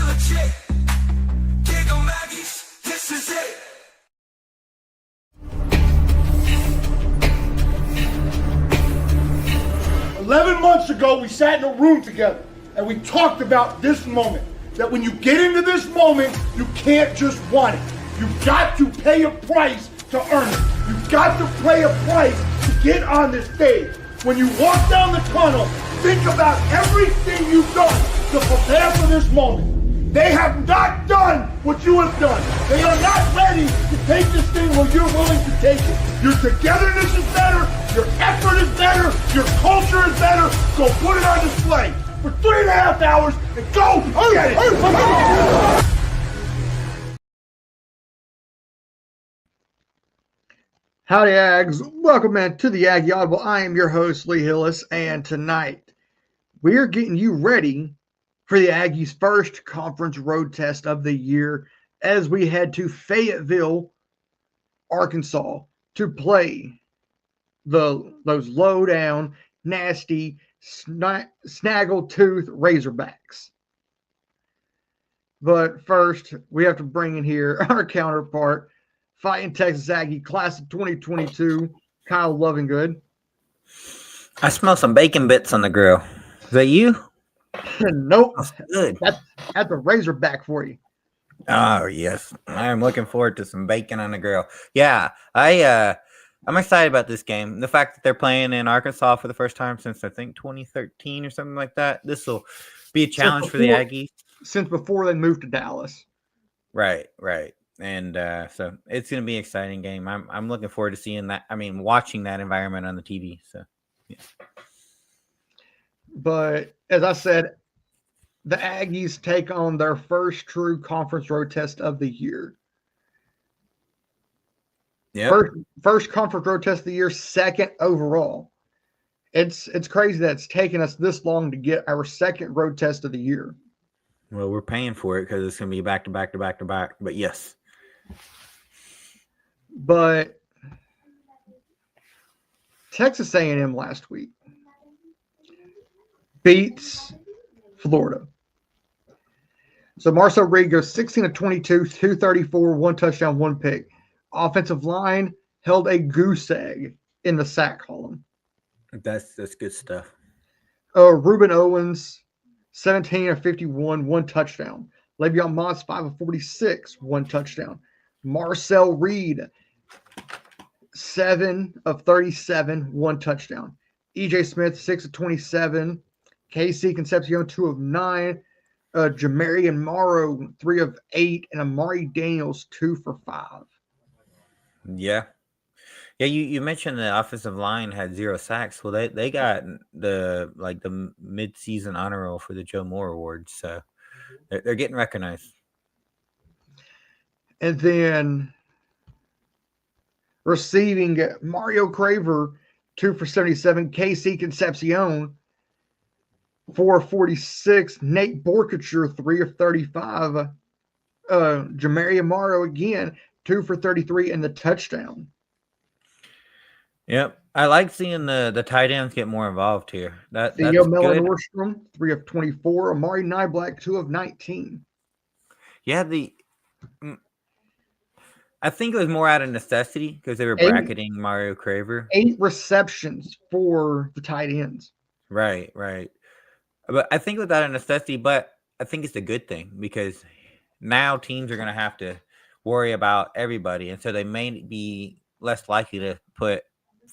legit. Dig 'em Aggies, this is it. Months ago, we sat in a room together and we talked about this moment. That when you get into this moment, you can't just want it. You've got to pay a price to earn it. You've got to pay a price to get on this stage. When you walk down the tunnel, think about everything you've done to prepare for this moment. They have not done what you have done. They are not ready to take this thing where you're willing to take it. Your togetherness is better, your effort is better, your culture is better, so put it on display for 3.5 hours and go get it. Howdy, Aggs. Welcome in to the Aggie Audible. I am your host, Lee Hillis, and tonight we are getting you ready for the Aggies' first conference road test of the year as we head to Fayetteville, Arkansas to play those low-down, nasty, snaggle-tooth Razorbacks. But first, we have to bring in here our counterpart, Fighting Texas Aggie, class of 2022, Kyle Lovingood. I smell some bacon bits on the grill. Is that you? Nope. That's good. That's a Razorback for you. Oh, yes. I am looking forward to some bacon on the grill. Yeah, I'm excited about this game. The fact that they're playing in Arkansas for the first time since, I think, 2013 or something like that. This will be a challenge for the Aggies. Since before they moved to Dallas. Right. And so it's going to be an exciting game. I'm looking forward to seeing that. I mean, watching that environment on the TV. So, yeah. But as I said, the Aggies take on their first true conference road test of the year. Yeah. First conference road test of the year, second overall. It's crazy that it's taken us this long to get our second road test of the year. Well, we're paying for it because it's going to be back to back to back to back. But yes. But Texas A&M last week beats Florida. So Marcel Reed goes 16 of 22, 234, 1 touchdown, 1 pick. Offensive line held a goose egg in the sack column. That's good stuff. Reuben Owens, 17 of 51, 1 touchdown. Le'Veon Moss, 5 of 46, 1 touchdown. Marcel Reed, 7 of 37, 1 touchdown. EJ Smith, 6 of 27. KC Concepcion, 2 of 9. Jamarian Morrow, 3 of 8. And Amari Daniels, 2 for 5. Yeah. You mentioned the offensive line had 0 sacks. Well, they got the mid-season honor roll for the Joe Moore Award, so they're getting recognized. And then receiving Mario Craver, 2 for 77. KC Concepcion, 4 of 46. Nate Borkature, 3 of 35. Jamarian Morrow again, 2 for 33 and the touchdown. Yep. I like seeing the tight ends get more involved here. That's Theo Mellon good. Nordstrom, 3 of 24. Amari Nyblack, 2 of 19. Yeah, I think it was more out of necessity because they were bracketing Mario Craver. 8 receptions for the tight ends. Right. But I think it was out of necessity, but I think it's a good thing because now teams are going to have to worry about everybody, and so they may be less likely to put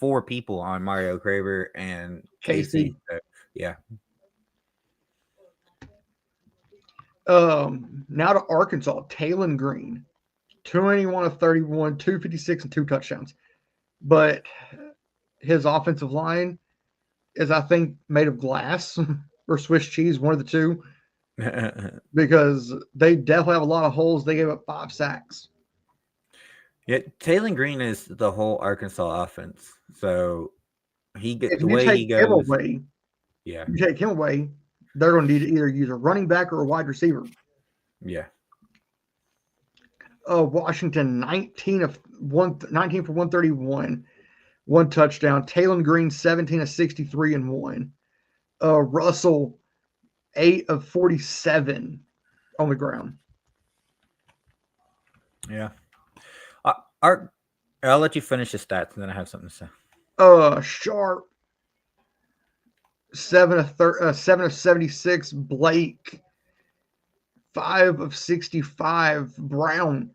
4 people on Mario Craver and Casey. So, yeah. Now to Arkansas, Talon Green, 21 of 31, 256, and 2 touchdowns. But his offensive line is, I think, made of glass or Swiss cheese, one of the two, because they definitely have a lot of holes. They gave up 5 sacks. Yeah, Taylor Green is the whole Arkansas offense. So he If the you way take he him goes. away, Yeah, you take him away, they're going to need to either use a running back or a wide receiver. yeah. Washington 19 for 131, 1 touchdown. Taylor Green 17 of 63 and 1. Russell 8 of 47 on the ground. Yeah. I'll let you finish the stats and then I have something to say. Sharp 7 of 76. Blake 5 of 65. Brown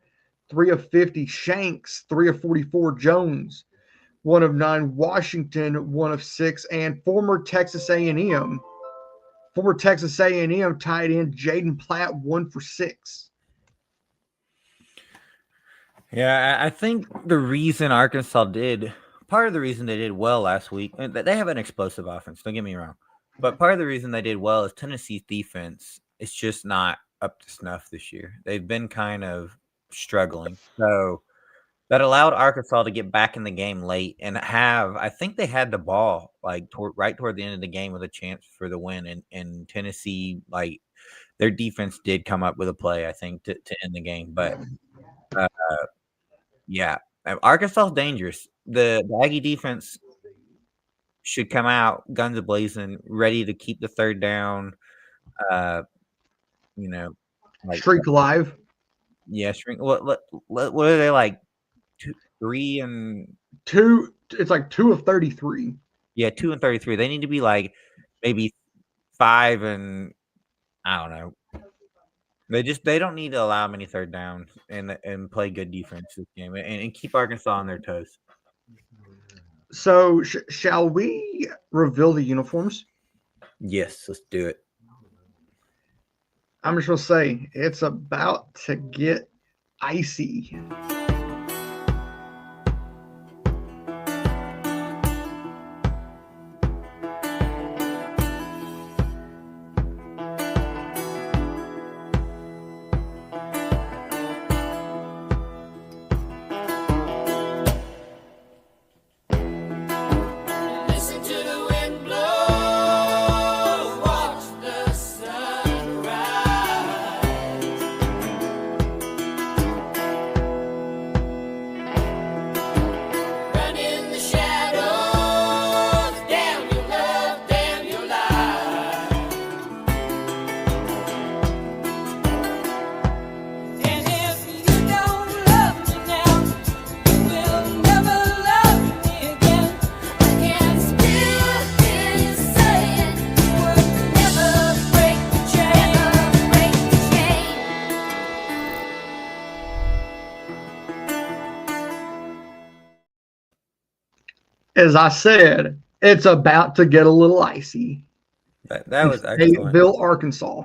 3 of 50. Shanks 3 of 44. Jones 1 of 9. Washington 1 of 6, and former Texas A&M tight end Jaden Platt 1 for 6. Yeah, I think the reason part of the reason they did well last week, and they have an explosive offense, don't get me wrong, but part of the reason they did well is Tennessee's defense is just not up to snuff this year. They've been kind of struggling. So that allowed Arkansas to get back in the game late and I think they had the ball like right toward the end of the game with a chance for the win. And Tennessee, like their defense did come up with a play, I think, to end the game. But yeah, Arkansas is dangerous. The Aggie defense should come out guns a-blazing, ready to keep the third down. Like Streak alive. yeah, shrink. What are they like? 3 and 2. It's like 2 of 33. Yeah, 2 and 33. They need to be like maybe 5 and I don't know. They don't need to allow many third downs and play good defense this game and keep Arkansas on their toes. So shall we reveal the uniforms? Yes, let's do it. I'm just going to say it's about to get icy. Listen to the wind blow, watch the sun rise. Run in the shadows, damn your love, damn your life. And if you don't love me now, you will never love me again. I can still hear you saying you would never break the chain, never break the chain. As I said, it's about to get a little icy. That was excellent. Fayetteville, Arkansas.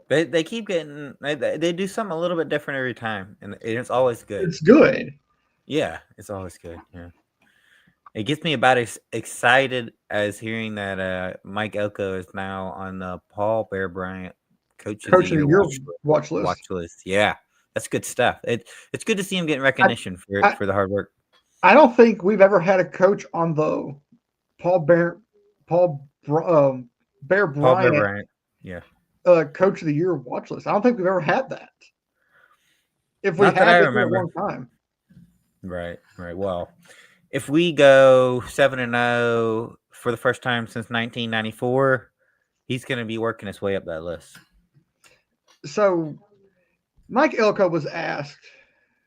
They keep getting they do something a little bit different every time, and it's always good. It's good. Yeah, it's always good. Yeah, it gets me about as excited as hearing that Mike Elko is now on the Paul Bear Bryant Coach of the Year watch list. watch list. Yeah, that's good stuff. It's good to see him getting recognition for the hard work. I don't think we've ever had a coach on the Bear Paul Bear Bryant Bryant. Yeah. Coach of the Year watch list. I don't think we've ever had that. If we Not that have, I it's been a remember. long time. Right. Well, if we go 7-0 for the first time since 1994, he's going to be working his way up that list. So, Mike Elko was asked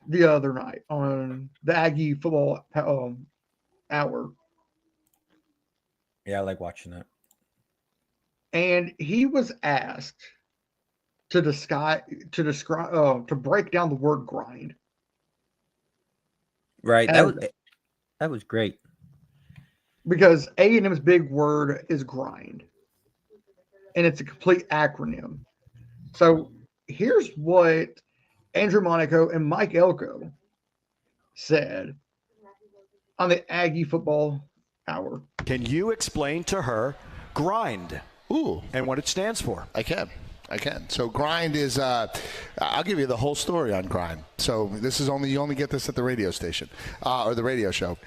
the other night on the Aggie football hour, Yeah, I like watching that. and he was asked to break down the word grind. Right. And- That was great. Because A&M's big word is grind, and it's a complete acronym. So here's what Andrew Monaco and Mike Elko said on the Aggie Football Hour. Can you explain to her grind Ooh, and what it stands for? I can. So grind is, I'll give you the whole story on grind. So this is you only get this at the radio station or the radio show.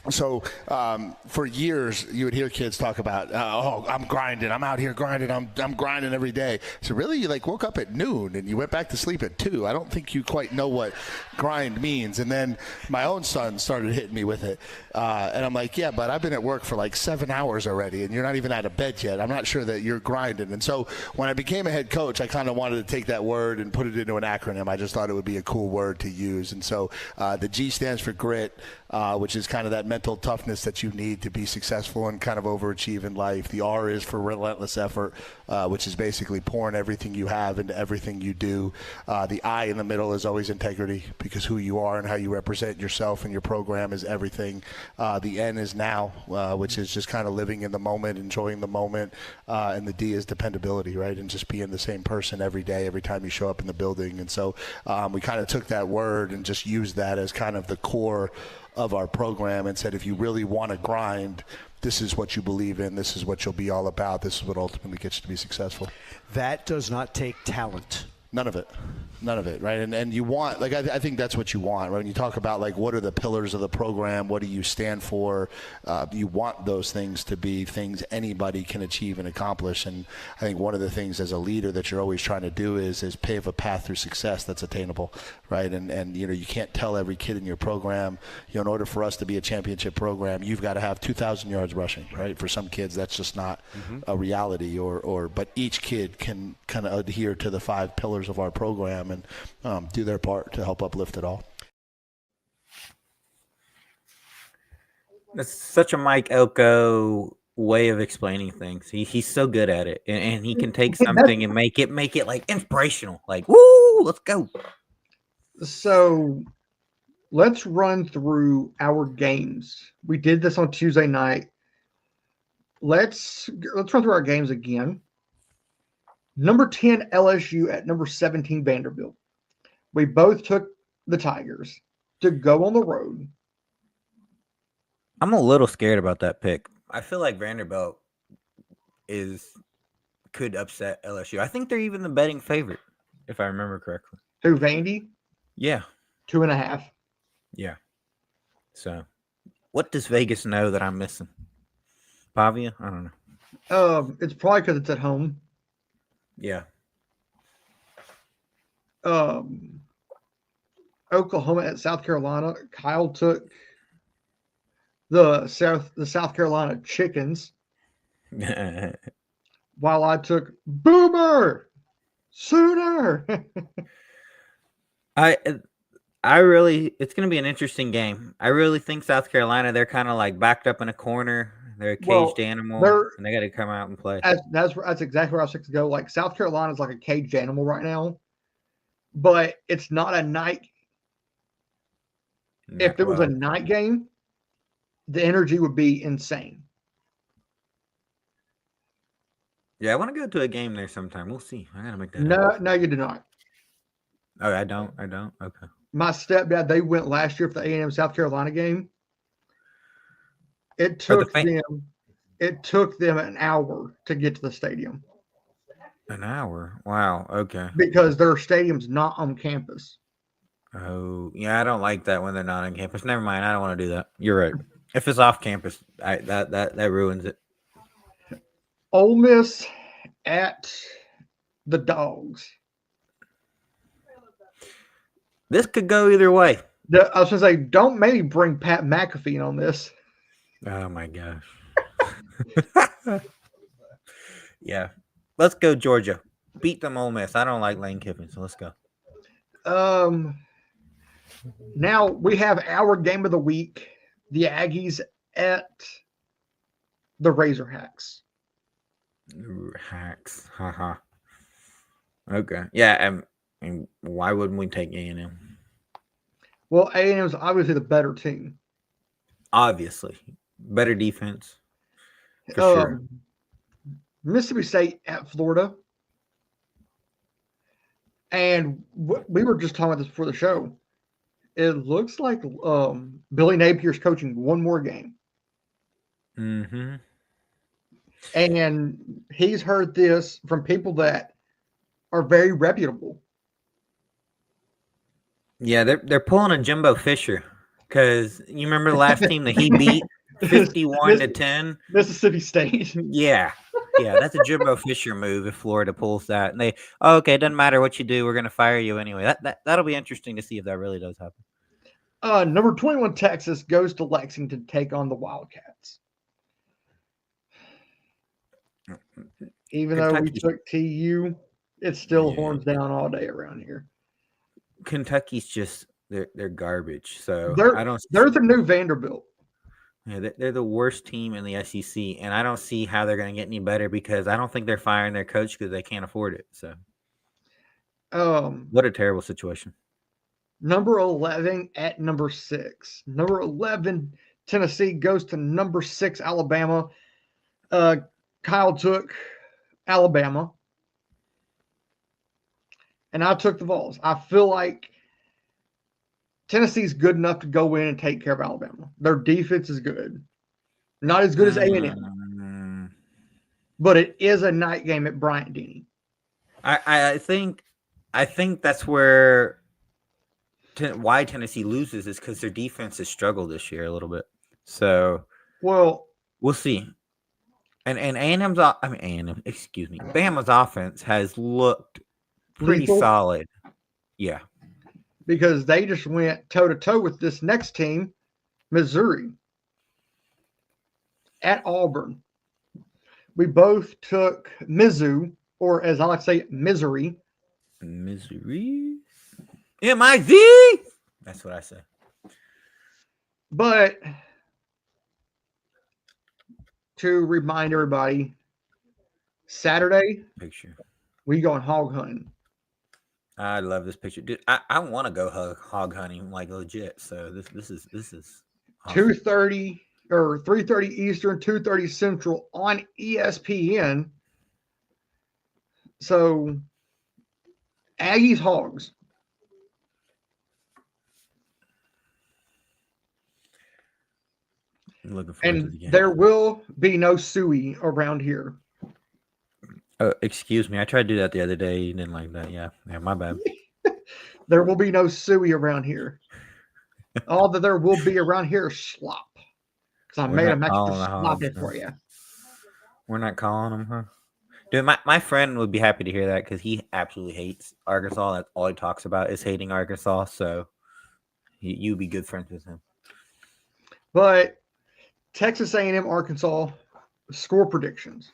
So for years, you would hear kids talk about, I'm grinding. I'm out here grinding. I'm grinding every day. So really, you woke up at noon and you went back to sleep at 2. I don't think you quite know what grind means. And then my own son started hitting me with it. And I'm like, yeah, but I've been at work for 7 hours already, and you're not even out of bed yet. I'm not sure that you're grinding. And so when I became a head coach, I kind of wanted to take that word and put it into an acronym. I just thought it would be a cool word to use. And so the G stands for grit, which is kind of that mental toughness that you need to be successful and kind of overachieve in life. The R is for relentless effort, which is basically pouring everything you have into everything you do. The I in the middle is always integrity, because who you are and how you represent yourself and your program is everything. The N is now, which is just kind of living in the moment, enjoying the moment. And the D is dependability, right? And just being the same person every day, every time you show up in the building. And so we kind of took that word and just used that as kind of the core of our program and said, if you really want to grind, this is what you believe in. This is what you'll be all about. This is what ultimately gets you to be successful. That does not take talent. None of it, right? And you want, I think that's what you want, right? When you talk about, what are the pillars of the program? What do you stand for? You want those things to be things anybody can achieve and accomplish. And I think one of the things as a leader that you're always trying to do is pave a path through success that's attainable, right? And you can't tell every kid in your program, in order for us to be a championship program, you've got to have 2,000 yards rushing, right? For some kids, that's just not a reality, but each kid can kind of adhere to the 5 pillars of our program and do their part to help uplift it all. That's such a Mike Elko way of explaining things. He's so good at it, and he can take something and make it inspirational. Woo, let's go. So let's run through our games. We did this on Tuesday night. Let's run through our games again. Number 10 LSU at number 17 Vanderbilt. We both took the Tigers to go on the road. I'm a little scared about that pick. I feel like Vanderbilt could upset LSU. I think they're even the betting favorite, if I remember correctly. Who, Vandy? Yeah. 2.5. Yeah. So, what does Vegas know that I'm missing? Pavia? I don't know. It's probably because it's at home. Yeah. Oklahoma at South Carolina. Kyle took the South Carolina Chickens, while I took Boomer Sooner. I really, it's going to be an interesting game. I really think South Carolina, they're kind of backed up in a corner. They're a caged animal, and they got to come out and play. That's exactly where I was going to go. South Carolina is like a caged animal right now, but it's not a night. If there was a night game, the energy would be insane. Yeah, I want to go to a game there sometime. We'll see. I got to make that. No, you do not. Oh, I don't. Okay. My stepdad, they went last year for the A&M South Carolina game. It took them an hour to get to the stadium. An hour? Wow. Okay. Because their stadium's not on campus. Oh, yeah. I don't like that when they're not on campus. Never mind. I don't want to do that. You're right. If it's off campus, that ruins it. Ole Miss at the Dogs. This could go either way. I was going to say, don't maybe bring Pat McAfee on this. Oh, my gosh. Yeah. Let's go, Georgia. Beat them Ole Miss. I don't like Lane Kiffin, so let's go. Now we have our game of the week. The Aggies at the Razorbacks. Hacks. Haha. Okay. Yeah, and why wouldn't we take A&M? Well, A&M is obviously the better team. Obviously. Better defense. For sure. Mississippi State at Florida. And we were just talking about this before the show. It looks like Billy Napier's coaching one more game. Mm-hmm. And he's heard this from people that are very reputable. Yeah, they're pulling a Jimbo Fisher because you remember the last team that he beat 51-10. Mississippi State. Yeah, that's a Jimbo Fisher move if Florida pulls that. And okay, it doesn't matter what you do, we're gonna fire you anyway. That'll be interesting to see if that really does happen. Number 21 Texas goes to Lexington to take on the Wildcats. Even though we took TU, it's still horns down all day around here. Kentucky's just they're garbage. So they're the new Vanderbilt. Yeah, they're the worst team in the SEC, and I don't see how they're going to get any better because I don't think they're firing their coach because they can't afford it. So, what a terrible situation. Number 11 at number 6. Number 11 Tennessee goes to number 6 Alabama. Kyle took Alabama, and I took the Vols. I feel like Tennessee's good enough to go in and take care of Alabama. Their defense is good. Not as good as A&M. But it is a night game at Bryant-Denny. I think that's where why Tennessee loses is because their defense has struggled this year a little bit. So we'll see. And Bama's offense has looked pretty solid. Yeah. Because they just went toe-to-toe with this next team, Missouri, at Auburn. We both took Mizzou, or as I like to say, Misery. Misery? M-I-Z! That's what I say. But to remind everybody, Saturday, we going hog hunting. I love this picture, dude. I want to go hog hunting like legit. So this is awesome. 2:30 or 3:30 Eastern, 2:30 Central on ESPN. So Aggies Hogs. I'm looking forward to the game. There will be no suey around here. Oh, excuse me. I tried to do that the other day. You didn't like that. Yeah, my bad. There will be no suey around here. All that there will be around here is slop. Because I made them extra sloppy for you. We're not calling them, huh? Dude, my friend would be happy to hear that because he absolutely hates Arkansas. That's all he talks about is hating Arkansas. So you'd be good friends with him. But Texas A&M, Arkansas, score predictions.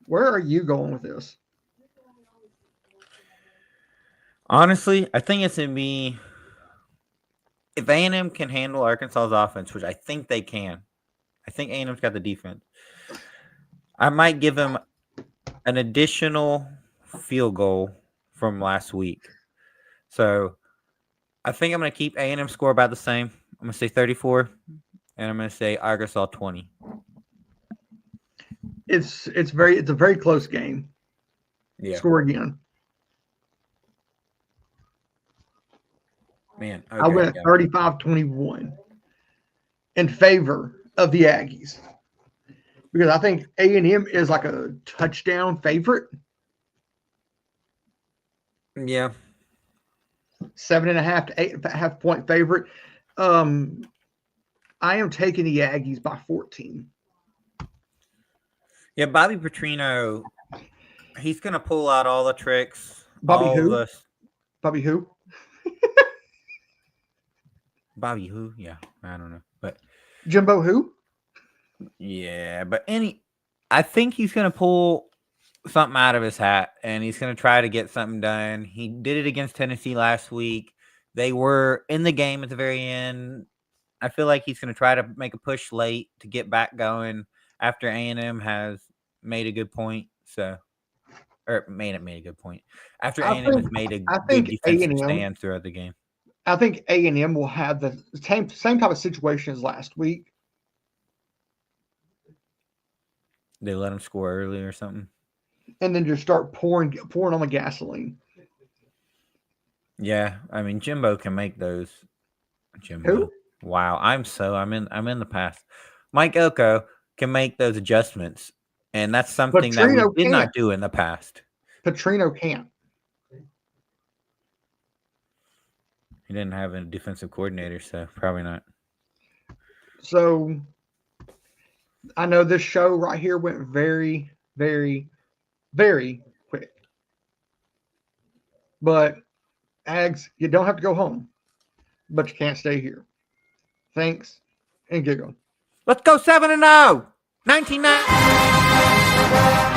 Where are you going with this? Honestly, I think it's going to be if A&M can handle Arkansas's offense, which I think they can. I think A&M's got the defense. I might give them an additional field goal from last week. So I think I'm going to keep A&M score about the same. I'm going to say 34, and I'm going to say Arkansas 20. It's a very close game. Yeah. Score again. Man, okay, I went 35-21 in favor of the Aggies because I think A&M is like a touchdown favorite. Yeah. 7.5 to 8.5 point favorite. I am taking the Aggies by 14. Yeah, Bobby Petrino, he's going to pull out all the tricks. Bobby who? Bobby who? Bobby who? Yeah, I don't know. But Jimbo who? Yeah, but I think he's going to pull something out of his hat, and he's going to try to get something done. He did it against Tennessee last week. They were in the game at the very end. I feel like he's going to try to make a push late to get back going after A&M has made a good point. Made a good point. After A&M has made a good defensive stand throughout the game. I think A&M will have the same type of situation as last week. They let him score early or something? and then just start pouring on the gasoline. Yeah, I mean Jimbo can make those. Jimbo. Who? Wow, I'm in the past. Mike Elko can make those adjustments, and that's something that we Petrino did not can't. do in the past. Petrino can't. He didn't have a defensive coordinator, so probably not. So I know this show right here went very, very, very quick. But Ags, you don't have to go home, but you can't stay here. Thanks and giggle. Let's go 7-0. 1990.